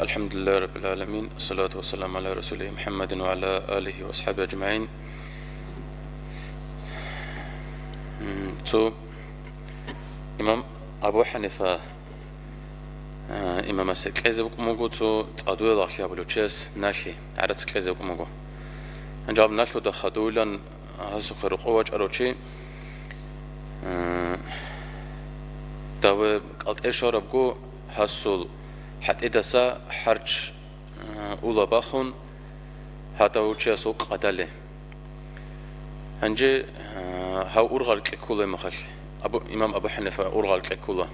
الحمد لله رب العالمين، الصلاة والسلام على رسوله محمد وعلى آله وأصحابه أجمعين. تو إمام أبو حنيفة إمام السك كذب موجود تو أدوية لاشيا بلوتشيس ناشي عرض كذب موجود أنجاب ناشو دخدولا هسه خرق أوج أروتشي داو قلت إشارة بقو هسول حتى إدسا حرج أولا باخون هذا وجه سوق قدله هنجي هاو أورغال كله مخش إمام أبو حنيفة أورغال كله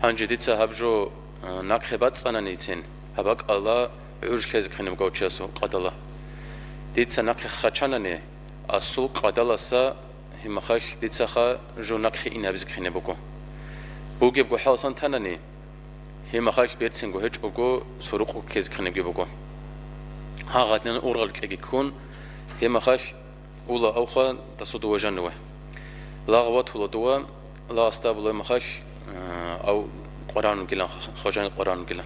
هنجي ديتسا هبجو ناقبات سنانيتين هباك الله عوج كذا خنم قوتشي سوق قدله ديتسا ناق خشانني السوق قدله سا هم مخش ديتسا خا جو ناق إن هبز خنم بقو بوجي بقو حالسان تناني هم مخش بيرتسنجو هج بقو سرقو كذا خنم بقو ها غادنا أورغال كيكون هم مخش ولا أوخا تصدوا جنوه لا غوات ولا دوا لا استابل مخش أو قرآن قلنا خجان القرآن قلنا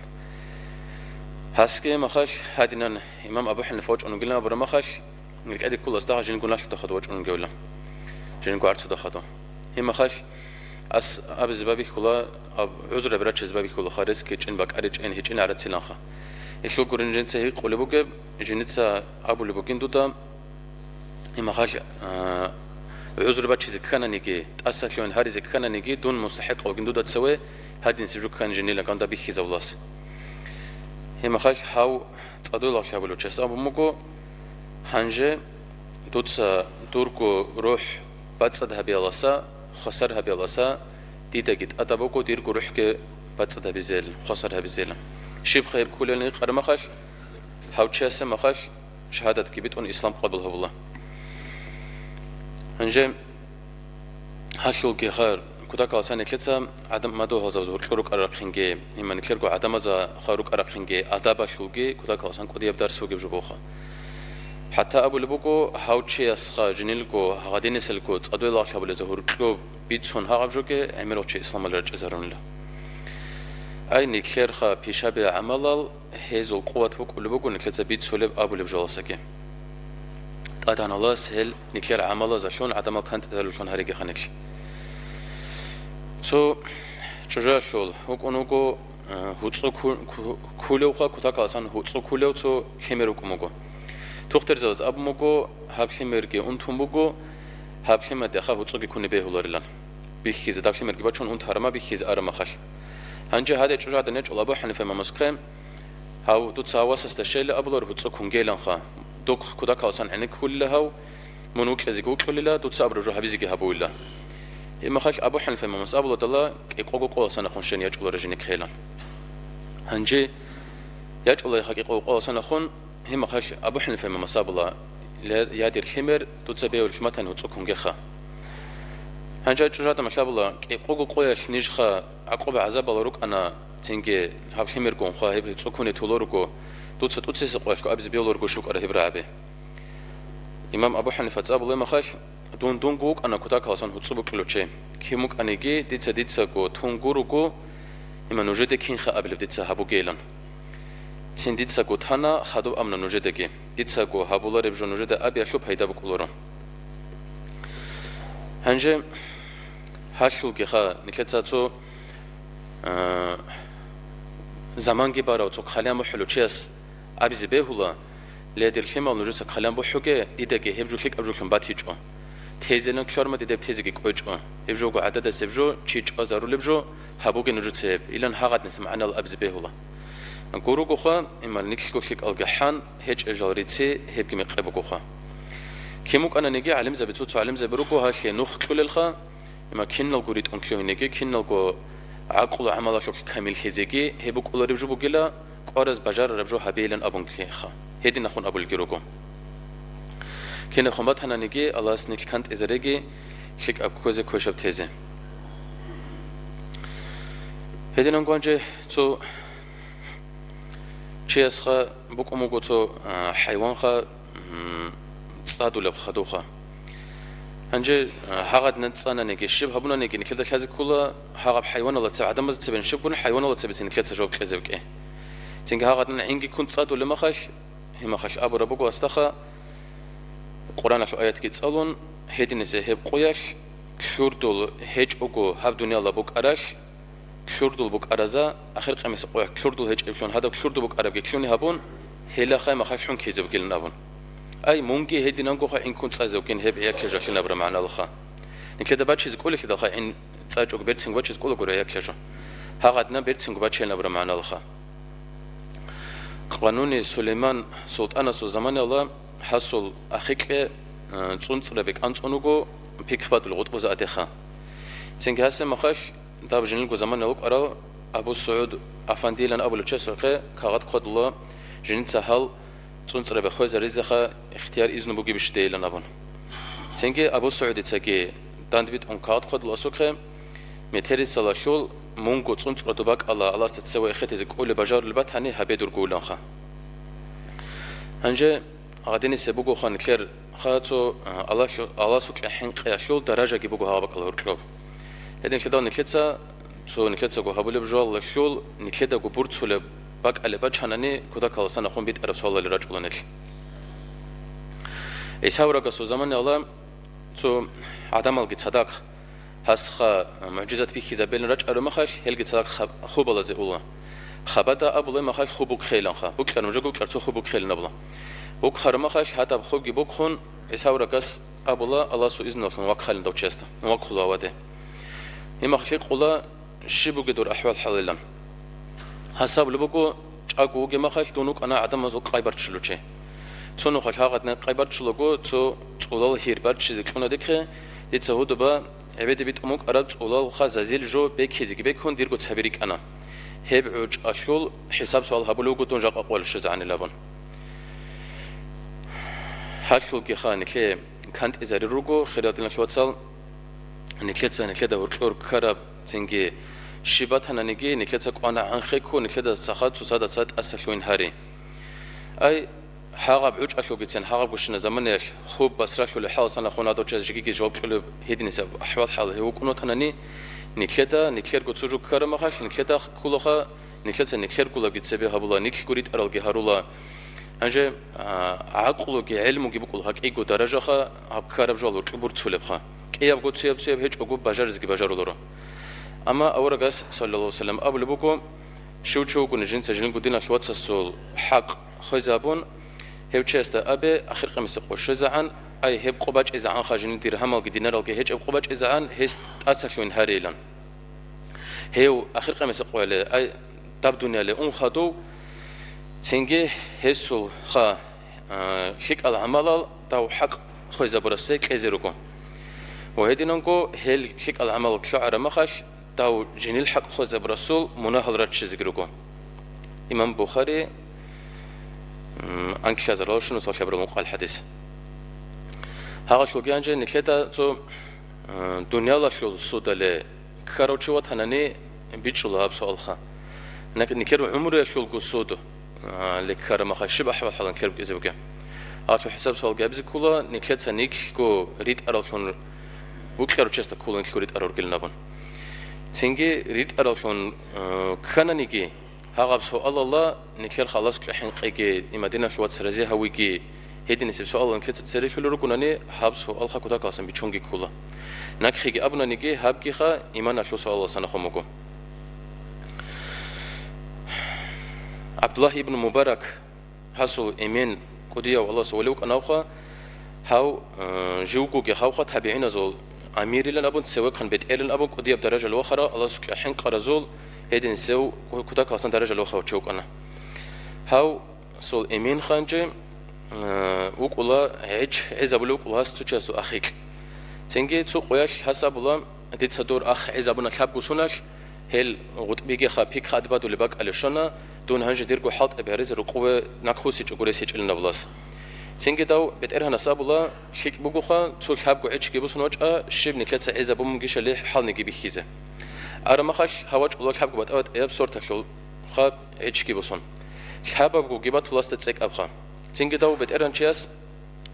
هسكي مخش هادنا إمام أبو حنيفة وجه أنو قلنا برا مخش نلك أدي كل أصدقاء جنقول ناش تأخذ وجه أنو قولا جنقول عرض تأخذه هم مخش أس أب زبابي كلا أب عذر براتش زبابي كلا خارج كيجن باك أريج إن هيجن عرض سلانخا إيشو قرن جنسه هي قلبوك جنتسا أبو لبوكين دوتا هم خاش عذر باتش زكانا نيجي تأسفلون هاري زكانا نيجي دون مستحق أو جندودة تسوي هادين سجوا كان جنيلا كان ده بيخي زولاس هم خاش هاو تقدر لك شابلو تشس أبو مكو هنجة دوتسا دوركو روح بتصدها بيلاسا خسرها بيلاسا ديتاجت أتابوكو ديركو روح ك بتصدها بزيل خسرها بزيل شيب خيب كلنا قرما خاش هاو تشس ما خاش شهادة كبيت أن إسلام قبلها والله هنجم هاشول كخير كتاك أصلا كتسا عدم مدو هذا زور خروج أرقينجي هم نكرجو عدم هذا خروج أرقينجي أداب شولجي كتاك أصلا كودي يبدأ سوق بجبوخه حتى أبو لبوكو هاوتشي أسخا جنيلكو غادين سلكو تصدوا الله شابو لزهور جو بيتسون هاقبجوكي عملوشي إسلام الرج زارون له أي نكير خا بيشابه عملال هزول قوة بوك لبوكو نكلتsa بيتسولب أبو لبجولسكي أتان الله سهل نكير عمله زشون عدم كانت تلوشون هريجي خنكش. تو شجاع شول هوك أنوكو هوتسو كولو خا كتاك أصلا هوتسو كولو تو خميروكو مغو. تختار زوج أب مغو هاب خميركي أنتم مغو هاب خمير دخا هوتسو كي كوني بيهولارلان. بيخيز داك خميركي بچون أنت هرما بيخيز أرما خش. هنجة هذا شجاع دنيج الله أبو حنيفة ما مسكين هاو تتساوس استشيل أبلور هوتسو كونجيلان خا. دوك كذاك أصلا عنك كلها منوك لزيقوك كلها تتصابر جو حبيزك هبولا إما خاش أبو حنيفة ما مسأبلة الله يقوقو قول أصلا خونشين يجعل رجينك خيلا هنجي يجعل يخاك يقوقو أصلا خون هم خاش أبو حنيفة ما مسأبلة يادير خمر تتصبيه الشمتان هتسوكم جخا هنجي جوجات ما شاء الله يقوقو قويش نيجخا عقوبة عذاب الله روك أنا تنجي هاب خمر قوم خاهب هتسوكوني تولوركو توتسي قواشكو أبز بيولور قشوك أره برعبه إمام أبو حنيفة تقبل ما خاش دون قوك أنا كتاك هاسان هتصبك لوتشي كيموك أنا جي ديتسا قو تونغورو قو إما نوجد كين خا قبل ديتسا هابو جيلان تين ديتسا قو تانا خدو أمنا نوجد جي ديتسا قو هابولا ربجو نوجد أبي أشوب هيدا بقولورا هنجي هاشول كي خا نكلتسا تو زمان جي بارا وتو خليام حلو تشيس أبي زبيهولا لادر خيمال نجس خليام بحوجة ديدك هبجو خيك أبجو خم باتيجو تهزلن كشارم ديدب تهزك كوجو هبجو قو عدد سبجو تشيج أزارو لبجو هبوجة نجس سب إلى هاقد نسمع عنا الأب زبيهولا نقولو قخا إما نكشكو خيك الجحان هج أجاريتي هبجي مقرب قخا كيموك أنا نجي علم زبتوت علم زبروكو هاشي نخ كل الخا إما كنا الجوريت أنكلو نجي كنا الجو عقل عمله شوف كامل خزيجي هبوك أول رجو بقولا قارز بجار رجو هبيلن أبون كليخا هدي نخون أبو الجروجو كنا خمبات هنا نجي الله سنيك كانت إزرقي شك أبكوزي كوشب تيزي هدي نقولنجي تو شيء أسخا بوك أموجو تو حيوان خا تصادو لبخدوخا هنجي هاغد نتصانا نيجي الشب هبونا نيجي نكلد كذا كله هاغب حيوان الله تبع عدم تبين شب بون حيوان الله تبين نكلد تجاوب كذا بك تنجي هاغدنا عنجي كنت صادو لمخش هما خش أبو ربوكو أستخا قرآن شو آيات كيتسألون هيدين زهب قويش شوردول هيج أوكو هاب دنيا لبوك أراش شوردول بوك أرازا آخر قميص قويش شوردول هيج إبشون هذا شوردول بوك أراب كيشوني هابون هلا خاي مخش حون كيزو كيلن أبون أي مونجي هيدين أنكو خا إن كنت صازو كين هب إياك لجاشين نبرة معنا الخا نكلة باتشيز قولي كده خا إن صاجوك بيرتسنج باتشيز قولو قولو إياك لجا هاغدنا بيرتسنج باتشين نبرة معنا الخا قانون سليمان سلطان سو زمان الله حصل أخيك تونتربك أنتونوجو بيكفات الغطب زادخا تنك هسه مخش داب جنلكو زمان لوك أرى أبو سعود أفندي لنا أبو لتشسرقة كغت قد الله جنت سهل تونتربك خوز رزخا اختيار إذن بوجي بشتي لنا بون تنك أبو سعود تجي داندبيت أن كغت قد الله سكره متري سلاشول مونغو تونتربك الله استتسوي اختي زك أول بجار البات هني هبيدور قولن خا هنجه غاديني سبوغو خان كلير خاطو الله سوك حين قياشول درجه كي بوغو هابك الله ركلو هدين كدا نكلتسا جو هابول بجول شول نكلدا جو بورتسول باك على باچاناني كودا كالسان خون بيت عرب سوال لراجولنل ايساورا سو زمان الله تو ادم الگي صدق هسخا معجزات بي خيزابل راج ارمخش هلگي صدق خوب الله زيولا خبدا ابله مخش خوبك خيلان خا بوكلر مجو كلر خوبك خيلن ابله بوك خرمخش حتى بخوجي بوكخون اساوركس ابولا الله سو اذن الله وك خالن دوچست وك خلاوده هما خلق قولا شبوك دور احوال حللن حساب لبوكو چاكو گمخش دونوك انا ادم از قايبرچلوچه تونو خش هاغتن قايبرچلوگو تو چولال هيربر چيز كونه دكه ديتسهودبا ابد بيت اموك اراد چولال خزازيل جو بكيزي بكون ديرگو تبريك انا هب عج اشول حساب سوال هبلوگو دونجا اقوال شزعن لبن هاشو كي خان كي كانت ازاري روغو خيراتنا شواتسال نكلتا وركور كرب تنجي شيبات هنانيجي نكلتا قانا عنخيكو نكلتا ساخات سوسادا سات اسلوين هاري اي حاغب عج اشو بيتن حاغب وشنا زمانيش خوب بسراشو لحال سنه خونا دو چاز جيجي جواب كلو هيدنيس احوال حال هو كنو تناني نكلر گوتسوجو كرمخاش نكلتا كولوخا نكلر كولا گيتسبي هبولا نيكل گوريت ارالگي هارولا انجه عقلوگي علموگي بقول هك ايگو درجه اب كارب جولور كبور تسولبخا كياب گوتسيب هيچ اوگو بجارزگي بجارولورو اما اورغاس صلى الله عليه وسلم ابل بوكو شوچو كون جنس جن گودينا شواتسول حق خزابون هيوچست ابي اخر قميص قوشزعن اي هب قباج ازعان خاجن درهم دينار هيچ قباج ازعان هس اسلوين هاريلان هيو اخر قميص قول اي داب دنيا لون خدو تنجي هسول خا شيك العمل تاو حق خزابرسه كزيروكو وهدينكو هل شيك العمل شعر مخش تاو جنيل حق خزابرسول مناهل راتشزغروكو امام بخاري انك شازر شنو صار خبر المقال الحديث هاغا شو جانجه نكلتا تو دنيا لا شو سودله كاروچو تناني بيچلاب سوالخا نكر عمره شو القصود لكرم خشب احوال حالن كرب ازوجه عارف حساب سوال جابز كولا نكلتا نيكو ريد ارالشون بوكلر تشست كولا نيكو ريد ارور قلنابون تنجي ريد ارالشون كانانيجي هاغاب سؤال الله نكلر خلاص كحين قيجي إمدينا شوات سرزي هويجي هيدي نسيب سؤال نكلت تسري كل ركوناني هاب سؤال خا كوتا كاسم بيچونجي كولا نكخيجي أبنا نيجي هاب جيخا إيمان شو سؤال الله سنخموجو عبد الله ابن مبارك حصل إيمان قديا والله سولوك أناوخا هاو جوجو جي هاوخا تابعين زول أمير لنا أبون تسوي كان بيت إيرن أبون قديا بدرجة الأخرى الله سكحين قرزول هيدي نسوي كوتا كاسم درجة الأخرى وتشوك أنا هاو سول إيمان خانجي وقولا هيج عزابلوك ولا هستوچاسو أخيك تنجي تسوقياش حسابلا ديت صدور أخ عزابنا كلاب قصوناش هل غطبيجي خابيك خادبادو لباك علشنا دون هنج ديركو حاط أبهرز رقوة ناخوسي تقوليسيج لنا بلاس تنجي داو بتأرها نصابلا شيك بوجوخا تسول حابكو عيش جيبوسون وجه شيب نكلت عزابو مجيش اللي حال نجيب خيزة أرمخش هواج الله حابكو بتأوت أب صورت شول خاب عيش جيبوسون حابكو جيبات ولاست تسك أبخا تنجي داو بتأرن شياس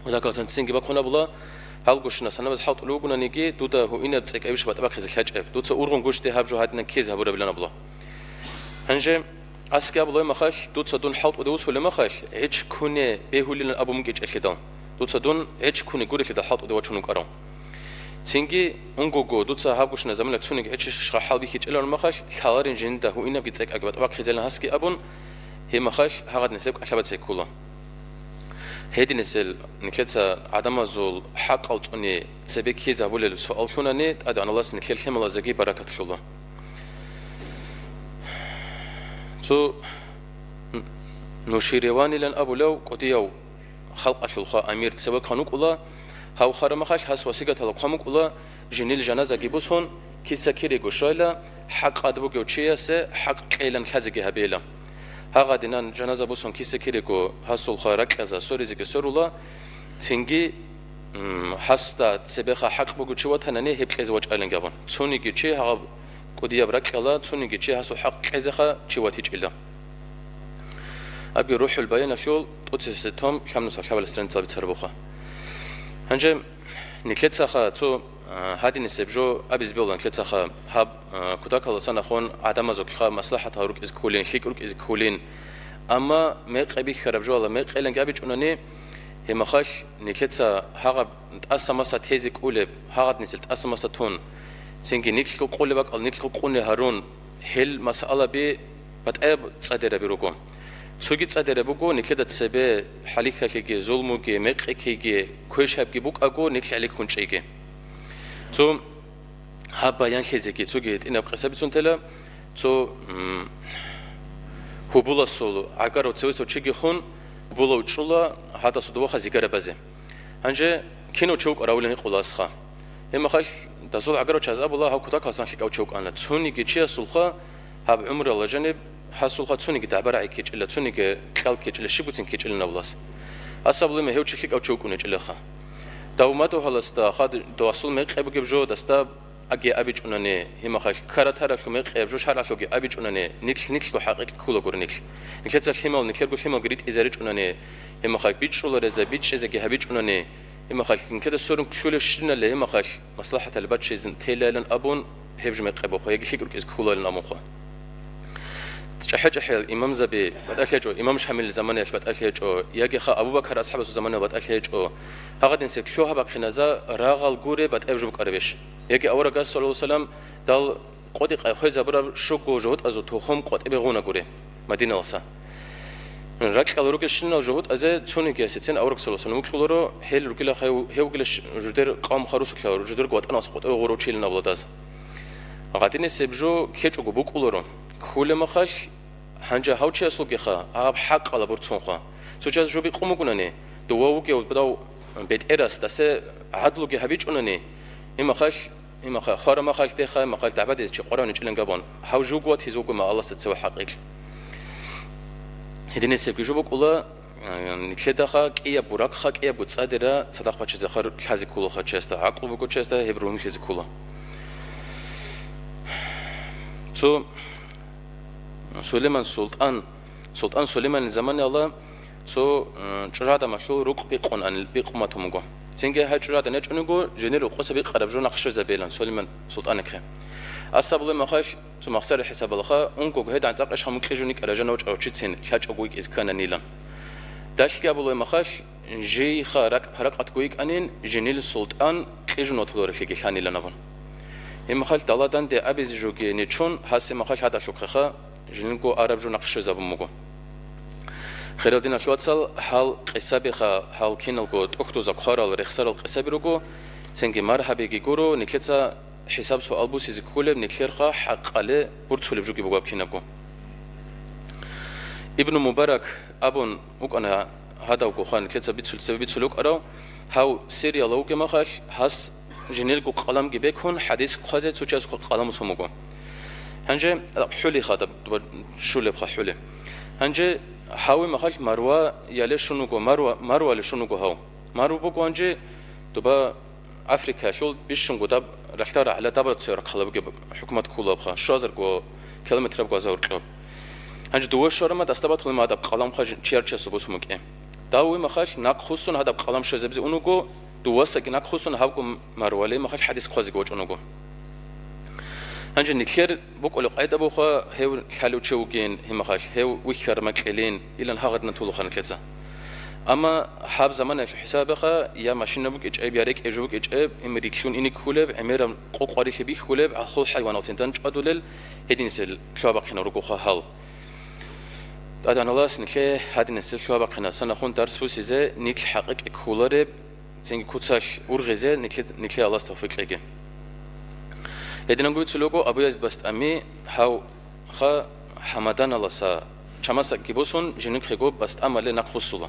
ولا كاسن تنجي بكونا بلا هل قشنا سنة بس حاط لوجنا نيجي دودا هو إنا تسك أيش بتأبخ خيز الحاج أب دودا أورغن قش ده هبجو هادنا كيز هبورة بلنا بلا هنجي أسكاب الله مخاش دوت صدون حوط ودوس ولا مخاش هيج كونه بيهولين أبو مكيج أشيدان دوت صدون هيج كونه جوري كده حوط ودوت شنو كارون تينجي أنجو دوت صاحبوش نزمن لتسونيك هيج شخ حال بيخيج إلا المخاش حوارين جنده هو إنه بيتسك أجبت أبغى خزلنا هسكي أبون هي مخاش هاد نسيب أشبت سيكولا هيدي نسل نكلتها عدم زول حق أو توني تسبيك هذا ولا السؤال شو نيت أدي أنا الله سنكل خيم زكي بركة الله تو نشيرواني لن أبو لو قديو خلق أشلخا أمير تسوي خانوك الله هاو خرمخش حس وسيقة تلقامك الله جنيل جنازة جيبوسهن كيسا كيري قشايلا حق أدبو جوتشيا سه حق قيلن خزقي هبيلا هاغا دينان جنازة بوسهن كيسا كيري قو حسول خارك أزا سوري زيكي سورولا تنجي حستا تسبيخا حق بوجوتشيوا تناني هبقيز وجه أيلن جابان توني جيتشي هاغا قديا برك الله توني جيتشي حسو حق قيزخا تشيواتيج إلا أبي روح البيان شول توتسيتهم خمسة حوالي سنة صابت سربوخا هنجي نكلتسخا تو هادي نسبجو أبي زبيولان نكلتسخا هاب كتاك الله سنة خون عدم زوجها مصلحة هاروك إز كولين خيك روك إز كولين أما ميق أبي خربجو الله ميق إلين جابي جوناني هم خاش نكلتسا هاغب تأسم مسا تهزك أولب هاغد نسل تأسم مسا تون سينكي نكلكو قولبك أو نكلكو قولي هارون هل مسألة بي بتأب تصدر بيروكم سوگی تصدر بگو نکلد تسبه حالیک که ظلمو که مقع که کوش هب بوک اگو نکل علیک خونچه که تو هب بیان خیزه که سوگی این ابقصه بیتون تلا تو هبولا سولو اگر او تسوی چیگی خون هبولا وچولا حتی سودوا خزیگر بازه هنجه کینو چوک اراولن خلاص خا هم خاش دزول اگر او چازا بولا ها کتا کاسان خیک او چوک آن تونی که چی سولخا هب عمر الله جنب حصل خاطر نيجي تعبر عن كيج إلا تونيجي خال كيج إلا شبوتين كيج إلا نبلاس أصابوا لي ما هو تشكيك أو تشوكونج إلا خا دواماتو هلستا خاد دواصل ميق أبو جبجو دستا أجي أبيج أناني هم خاش كارت هذا شو ميق أبجو شهر شو أبيج أناني نيكل حقيقة كولا قر نيكل نكلت خيمال نكلر قو خيمال قريت إزارج أناني هم خاش بيج ولا رزا بيج إذا جي هبيج أناني هم خاش نكذا السورم كل شيء اللي هم خاش مصلحة البتش إذن تيلالن أبون هبج ميق أبو خا يجي خير كيز كولا لنا مخا حاجة حيل إمام زبي بتأكيد إمام شامل زمانه بتأكيد يجي خا أبو بكر أصحاب زمانه بتأكيد هذا نسيت شو هبك خنازة راغل جوري بتأجب قربش يجي أول رجال صلى الله عليه وسلم دال قدي قاخذ زبرة شو جهود أزو تخم قد بيغونا جوري مدينة لسا رجل على رجل شنو جهود أزا توني كيستين أول رجال صلى الله عليه وسلم وكلورو هل رجل خيو هيوجلش جدر قام خروس كلارو جدر قوات أنا سقط أو غروت شيل نبضاز غادي نسيبجو كيتش وجبوك كلورو كل ما خش هنجا هاوتشي أسوق خا أب حق على برتون خا سوتشاز جو بيقوموا كناني دواو كي بداو بيت إراس تسه عدلو كي هبيج كناني إما خش خار ما خش تخا ما خش تعبد إيش قرآن يجلن جبان هاو جو قوات هزوق ما الله ستسوي حقيقي هدي نسيب كي جو بقولا نكلدا خا كي براك خا كي بتصادرة صدق بتش زخر حزي كولا خا تشستا عقل بقول تشستا هبرون حزي كولا تو سليمان سلطان سليمان زمان الله تو چراد مشو روق بيقون ان بيقمتهم گو تنگه ها چراد نچونگو جنرال قصه بيقرب جو نقش زبيلان سليمان سلطان كره اصل ما خاش تو مخسر حساب الله اونگو هدا انصق اش خمك جونيك رجنا وچ اوچتين خاچ اوگويك از كان نيلان داش قبل ما خاش جي خارق فرقت گويك انين جنرال سلطان خجنوت لور خيك خانيلان ابون هم خال دالادان دي ابيز جوگي نچون حس ما خاش هدا شوخه جنگو عرب جو نقش زبمگو خیرالدین اشواتسال حال قصابی خا حال کینال گو تختوز خارال رخسارال قصابی رو گو سنگی مرحبی گورو نکلتا حساب سوال بو سیز کولب نکلر خا حق علی برد سولب جو گیبگو کیناب گو ابن مبارک ابون وکنا هذا وکو خان نکلتا بیت سول بیت سولوک ارو هاو سریال او که مخاش هاس جنیل گو قلم گیبه کن حدیث قازه سوچاز قلم سومگو هنجه حولي خاطب شولي بخا حولي هنجه هاوي مخاش مروه يالي شنوغو مروه لشنوغو هاو مروه بقو هنجه دوبا أفريقيا شول بيشنغو داب رختار على دابرت سير قلب حكومة كولا بخا شازر جو كيلومتر بقى زور قلب هنجه دوه شارما دستبات هوي ما داب قلم خاش چيرچه سبوس مكه داوي مخاش ناق خصون هذا قلم شزبز اونوغو دوه سك ناق خصون هاوكو مروه لي مخاش حديث قازي گوچ اونوغو هنجي نكير بقول قايد أبو خا هو حلو تشوجين هم خاش هو ويخر مكلين إلى نهارنا نطول خان كذا أما حاب زمان الحساب خا يا ماشين نبوك إجاب يارك إجوك إجاب إمريكشون إني كولب عميرم قاري خبي كولب عخول حيوانات إنتان أدولل هدين سل شابك خنا رجوع خال أنا الله سنكله هدين سل شابك خنا سنخون درس بوسيزه نيك حقق كولرب زين كوتش ورغزه نكله الله استوفيق لقى هدين نقول سلوكو أبو يزد بست أمي هاو خا حمدان الله سا شماسك جبوسون جنوك خجوب بست أمله نقصولا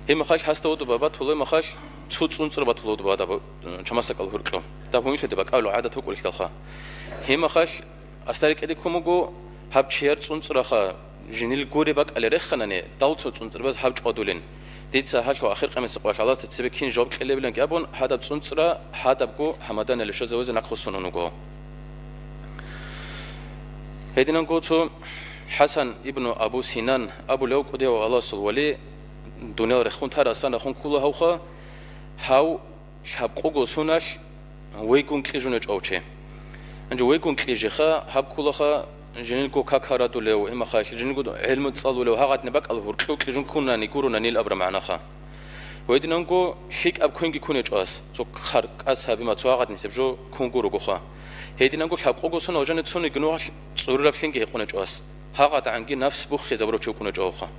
هم خاش هستود بابا طلوع مخاش تصون صر بطلود بابا شماسك الهرقلو تابون شده بق أولو عادة تقول خلخا هم خاش استرك أدي كموجو هب شير تصون صر خا جنيل جوري بق على رخنانه داوت تصون صر بس هب جادولين ديت سهاش وآخر قميص قواش الله تتسبكين جوب كله بلن جابون هذا تصون صر هذا بقو حمدان اللي شو زوج نقصون ونجو هيدنا نقول حسن ابن أبو سنان أبو لوك وديه الله سلولي دنيا رخون ترى خون كله هوخا هاو شاب قوغو سوناش ويكون كليجونج أوشي أنجو ويكون كليجخا هاب كله خا جنيلكو كاكارا دولو إما خاش جنيلكو علم تصالو لو هاغات نبك الهور كليجون كنا نيكورونا نيل أبرا معنا خا ويدنا نقول شيك أب كونجي كونج أس تو خارق أس هابي ما تواغات نسبجو كونغورو غوخا هيدنا نقول شاب قوغو سونا وجن تسوني جنوش صورة بلينجي يكونج أس هاغات عنجي نفس بوخ زبرو شو كونج أوخا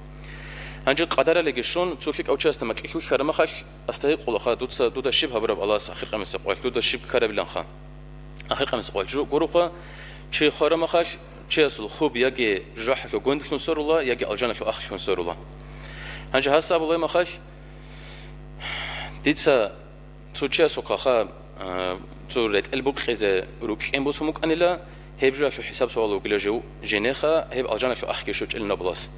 هنجي قدر لقيشون تشوفك أو شيء استمك إخوي خرم خش استيق ولا خا دودا شيب هبرب الله آخر قميص قوال دودا شيب كرب لنخا آخر قميص قوال جو قروقا شيء خرم خش شيء أصل خوب يجي جرح شو جند شون سر الله يجي الجنة شو أخ شون سر الله هنجي هسا الله ما خش ديتسا تشوشيا سوق خا توريت البوك خزة روك إن بوسموك أنا لا هبجوا شو حساب سؤال وقلجوا جنيخا هب الجنة شو أخ كيشوش إلنا بلاس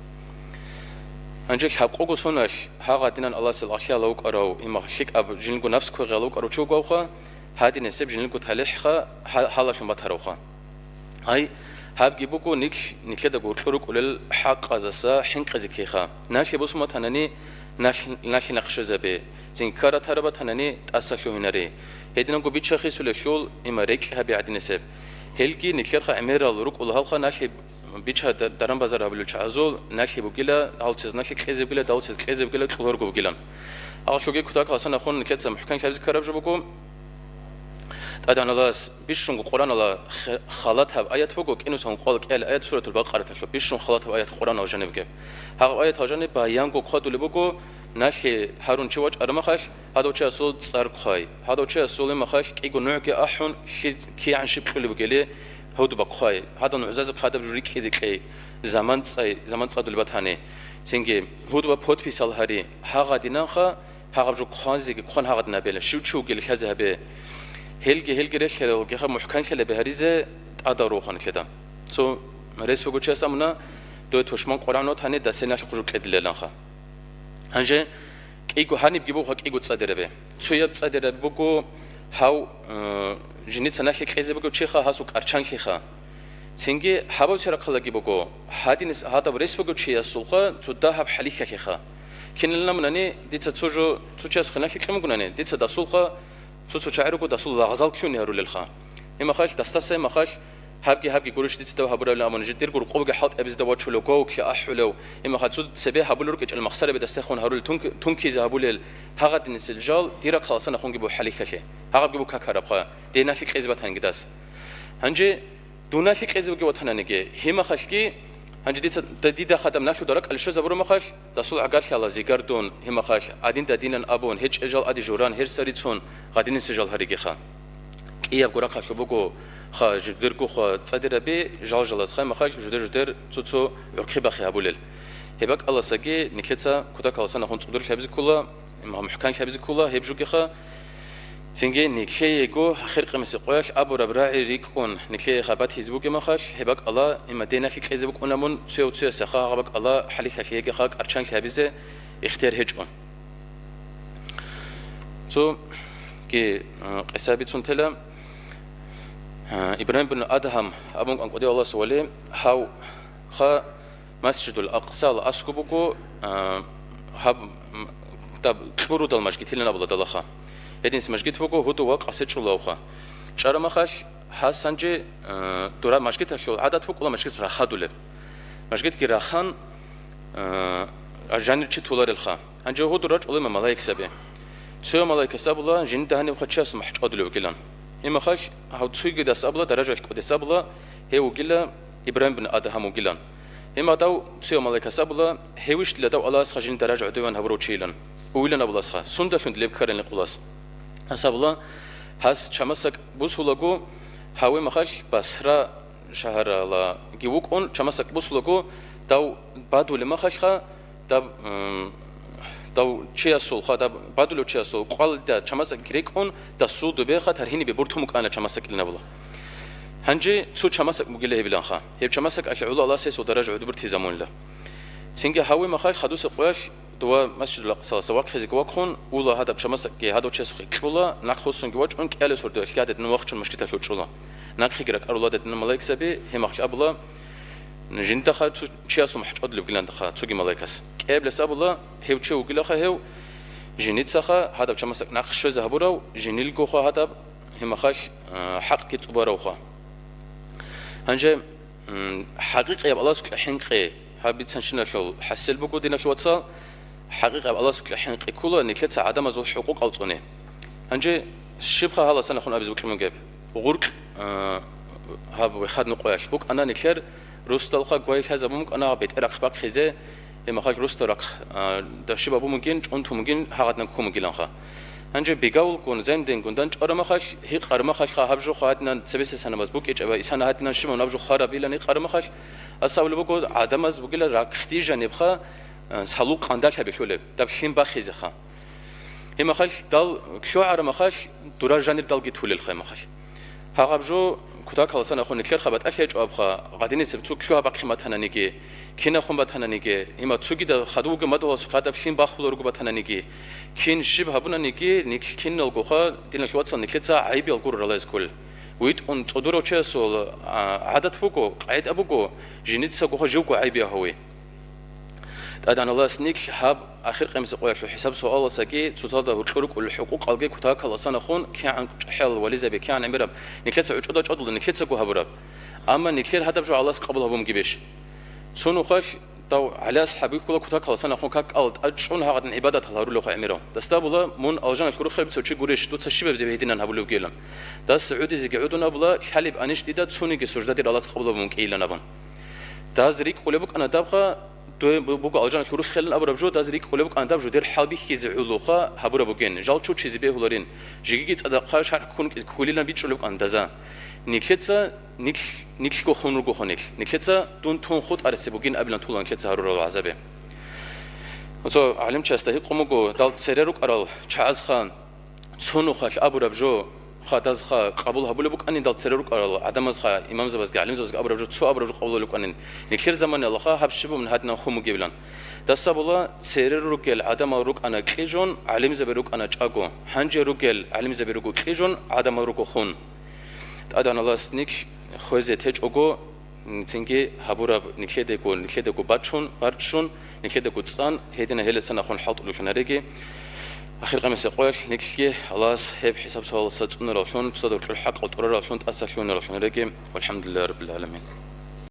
أنجيك حب قوقو سوناش هاغا دينان الله سل أخيا لوك أرو إما شيك أب جنلقو نفس كوغي لوك أرو شو قوخا هادي نسيب جنلقو تاليحخا حالاشن باتهروخا هاي هاب جيبوكو نكلدا قورشوروك ولل حق أزاسا حنق زكيخا ناشي بوسما تناني ناشي نقشو زبي زين كارا تاربا تناني تأساشو هنري هيدنا قو بيتشاخي سولشول إما ريك هابي عدي نسيب هلقي نكلرخا أميرا لوروك ولهالخا ناشي بيتشا درم بازار هبلو چازول ناشي بوغيلا هالچز ناشي كيزي بوغيلا داوچز كيزي بوغيلا كلورغو بوغيلا اغشوغي كوتاك حسن اخون نكلت محكم كابز كراب جبوكو تادان الله بيشون قران الله خالات هب ايات بوغو كينو سون قولك ال ايات سوره البقره تشو بيشون خالات هب ايات قران وجنب كيف ها ايات هجن بايانغو خدول بوغو ناشي هارون چواج ارمخش هادو چا سو صرخاي هادو چا سول مخش كيغو نوكي احون كي عن شب خلي بوغيلي هودو بقاي هذا نعزز بخادم جوري كيزي كي زمان صادول باتاني تنجي هودو بوت بيسال هاري هاغا ديناخا هاغا جو خانزي كون هاغا دنابيل شو جيل كذا به هلجي رشلو جه محكم كله بهريزه ادارو خان كده سو مريس بگو چه اسمنا دو توشمان قرانو تاني دسناش خجو كدللنخا هنجه كيغو هاني بگيبو خ كيغو تصدربه چويب تصدربه بگو هاو جنيت ناخي كيزه بگو چيخا هاسو قرچان خيخا تنگي هابو چرا خلگي بگو هادينس هادا بريس بگو چيا سولخا چودا هب حليخ خيخا كينلنا مناني ديتا چوجو چوچاس خناخي كلمگوناني ديتا داسولخا چوچو چايرو داسول غزال كيوني هرو للخا اما خاش دستاسه ما خاش هابجي گورش ديتا هابرا لامون جدير گور قوبگه حط ابز دوا چلو گو كي احلو اما خاص سبه هابول رك المخسره بدستخون هرو تونكي زابول هاغد نسلجال ديرا خلاصنا خونگي بو حليخ خي هاغ گبو كاكاربخا ديناشي قيزبت هنگداس هنجي دوناشي قيزبگه وطنانگه هما خاشكي هنجي ديدا خدم ناشو درك الشو زبرو مخاش داسول عقال خلا زيگردون هما خاش ادين ددينن ابون هيج اجال ادي جوران هر سريتون غادين سجال هريگه خا ايا گورا خاشو بگو خا جدر کو خا صدر به جالجلاس خا مخاش جدر توتو يركي بخي ابولل هبك الله سگي نكلتا كوتا كالسنا خون صدر خبز كولا محكان خبز كولا هبجوگه خا تنجي نكلي يجو آخر قميص قويش أبو ربراعي ريكون نكلي خبات هزبوك مخاش هبك الله إما دينا كي كيزبوك أنامون تسيو سخا هبك الله حلي خليه خاك أرشان كهبزة اختيار هجون تو كي قصابي تنتلا إبراهيم بن أدهم أبوك أنقذي الله سوالي هاو خا مسجد الأقصى الأسكبوكو هب تاب كبرو دال مشكتيلنا بلا دلخا هدين سمجد بوكو هدو واق أسيتشو لوخا شارما خاش حسنجي دورا مشكلة شو عادات بقول مشكلة راحدولب مشكلة كي راحان جاني شيء تولار الخا هنجي هو دراج أول ما ملاك سبي تسوي ملاك سبلا جن دهني وخشاس محج أدلو كلان إما خش هو تسوي كده سبلا درجة كده سبلا هي وكلا إبراهيم بن آدم وكلان إما داو تسوي ملاك سبلا هيوش لداو الله سخ جن درجة دوان هبرو شيلان ويلنا بلا سخ سند شند لب كارن لقلاس سبلا هس شمسك بوسولagو هاوي مخش بسرا شهر لا جيوك أون شمسك بوسولagو داو بعدو لما خشخا داو چیا سول خا دا بدلو چیا سول قال دا چماسک گریک اون دا سول دو به خاطر هینی به برتموک انا چماسک لنا بلا هنجي سو چماسک مگله بلان خا هب چماسک اش الله سيس ودرجه عدو برتي زمان لا سينجا هاوي مخاي خدوس قواش دوا مسجد الاقصى سواق خزيك وقخون ولا هذا چماسک هادو چس خيكولا نخوسن گواچ اون كاله سورد كادت نوقت مشكله شوچولا نخي گرك ارولاد دن ملائك سبي همخش ابلا نجنت خا چياسو محج ادلو گلند خا تسوگي ملائكس قبل سابلا هيو چو گلا خا هيو جنيت سخا هذا چمسك نقش زهبورو جنيل گو خا هذا همخش حق كي صبرو خا هنجه حقيقه الله سك حنقي هابيت سنشنا شو حسل بگو دينا شو واتسا حقيقه الله سك حنقي كولا نكلت عدم زو حقوق الصوني هنجه شبخه هلا سنه خون ابي بكم جاب غرق هاب خد نقواش بوك انا نكلر روستالخا گویش هزا بومک انا بیت رقبق خیزه مخاج روسترق داشی بابو ممکن چون تو ممکن حقیقتا کوم گیلان خا هنجه بیگاول کن زندن گندن چرا مخاش هی قرم خاش خا هبجو خاطنا سبس سنه مز بوک اچ ایسان هاتنا شما نبجو خراب ایلان قرم خاش اصل بوکو آدم از بوگل رقختی جنب خا سالو قندال شبه شوله دب شیم با خیزه خا هی مخاش دال شعر مخاش دورا جانب دال گیتول الخ مخاش هاقبجو كتاك خلصنا أخون نكلر خبات أشياء أبخا قادين يسبتوك شو أبغى خدمات هنانيجي كنا خم بتهنانيجي إما تسوقي ده خدوق مدوا سقطة بشين باخلو رجوع بتهنانيجي كين شبه هبونا نيجي كين نلقوها دينا شو واتسان نكلتها عيب يلقور رلاز كل ويت أن تصدروا شيء سول عادة فوقو قاعد أبوكو جنيت سقوها جوكو عيب يهوي أدان الله سنيك هاب آخر قيمة قويش حساب سؤال ساقي تصادى وشكرك والحقوق ألقي كتاك خلصنا خون كان حل وليزة بكان عمرب نكلت سعود عدل نكلت سقوها برب أما نكلت هذا بجو الله قبلها بمجيبش سونو خش تو على أصحابي كل كتاك خلصنا خون كاك ألد أجشون هذا العبادة الله رلوا عمرب دستابلا من أوجان الكروخ خير بتوشي قريش دوت الشباب زي بهدينا نهبلو جيلن دس سعودي زي قعدنا بلا حليب أنيش ديدا سوني جسوجدات الله قبلها بمجيلن أبان دازريك قلبك أنا دبغى بوق أوجان شروع خلنا أبو ربجو دازريك قلبك أنت بجو دير حالبي خيز علوخا هبورا بوجين جال شو چیزی به هولارين جيجيت أدقى شهر كون كلنا بيت شلوك أندازا نكلتsa نكل کو خون رو کو خونیک نکلتsa دون تون خود أرسي بوجين قبل طولان نکلتsa هرو رو عذابه وصو علم چسته قومو دال سرروك أرال چاز خان سونو خاش أبو ربجو خاتز خا قبول هبول بوك أني دال سرروك أرال عدم از خا إمام زبز علم زبز أبو ربجو سو أبو ربجو قبول لوك أني نكلر زمان الله خا هبشبو من هدنا خمو جبلان دستا بولا سرروك العدم روك أنا كيجون علم زبروك أنا چاقو هنج روك علم زبروك كيجون عدم روك خون أدان الله سنيك خوزه تج أقو تنجي هبورا نكلدكو بارشون نكلدكو تصان هيدنا هلا سنة خون حاط لوشنا رجي آخر قمة سقوش نكلي الله هب حساب سؤال صدقنا راشون تصدق الحق قطر راشون تأسسون راشون رجي والحمد لله رب العالمين.